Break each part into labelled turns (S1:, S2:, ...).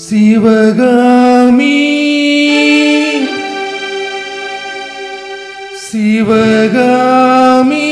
S1: சிவகாமி சிவகாமி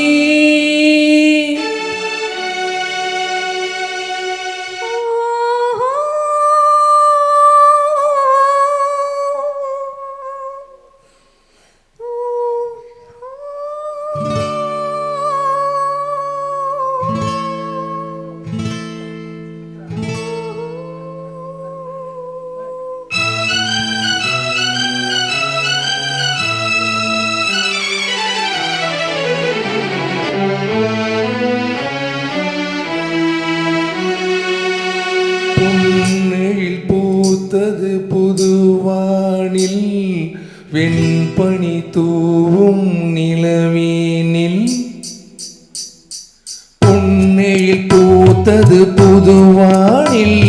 S1: பொன்னெழில் பூத்தது புதுவானில் வெண்பனி தூவும் நிலவீனில் பொன்னெழில் பூத்தது புதுவானில்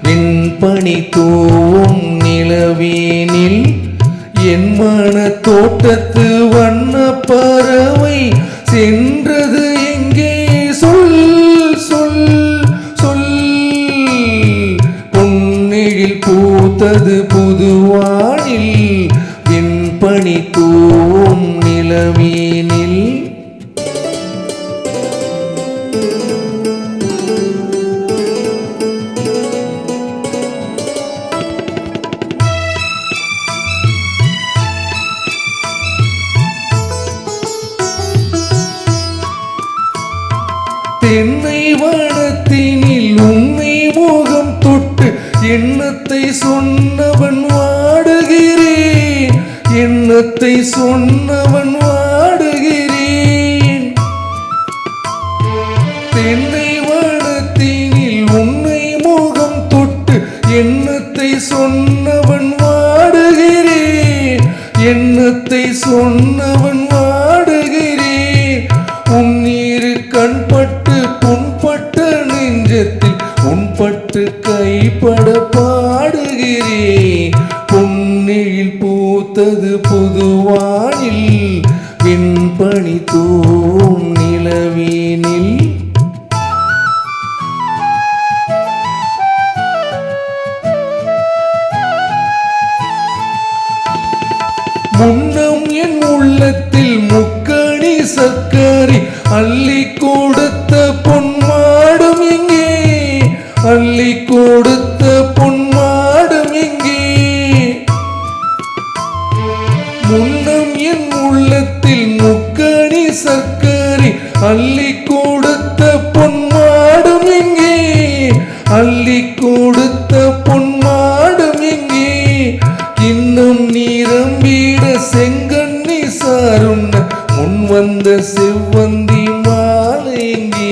S1: வெண்பனி தூவும் நிலவீனில் என் மன தோட்டத்து வண்ண பறவை சென்றது எங்கே சொல் சொல் சொல் பொன்னெழில் பூத்தது புதுவானில் வெண்பனி தூவும் நிலவீனில் தென்னை வனத்தினில் உன்னை மோகம் தொட்டு எண்ணத்தை சொன்னவன் வாடுகிறேன் எண்ணத்தை சொன்னவன் வாடுகிறேன் தென்னை வனத்தினில் உன்னை மோகம் தொட்டு எண்ணத்தை சொன்னவன் வாடுகிறேன் எண்ணத்தை சொன்னவன் வாடுகிறேன் உன்னீரு கண்பட்டு புண்பட்ட நெஞ்சத்தில் உன்பட்டு கைப்பட பாடுகிறேன் பொன்னெழில் பூத்தது புதுவானில் வெண்பனி தூவும் நிலவீனில் முன்னம் என் உள்ளத்தில் முக்கணி சர்க்கரை அள்ளி கொடுத்த பொன்மாடும் எங்கே அள்ளி கொடுத்த பொன்மாடும் எங்கே முன்னம் என் உள்ளத்தில் முக்கணி சர்க்கரை அள்ளி கொடுத்த பொன்மாடும் எங்கே அள்ளி கொடுத்த பொன்மாடும் எங்கே இன்னும் நீரம்பிட செங்கண்ணி சாருண்ண முன் வந்த செவ்வந்தி மாலை எங்கே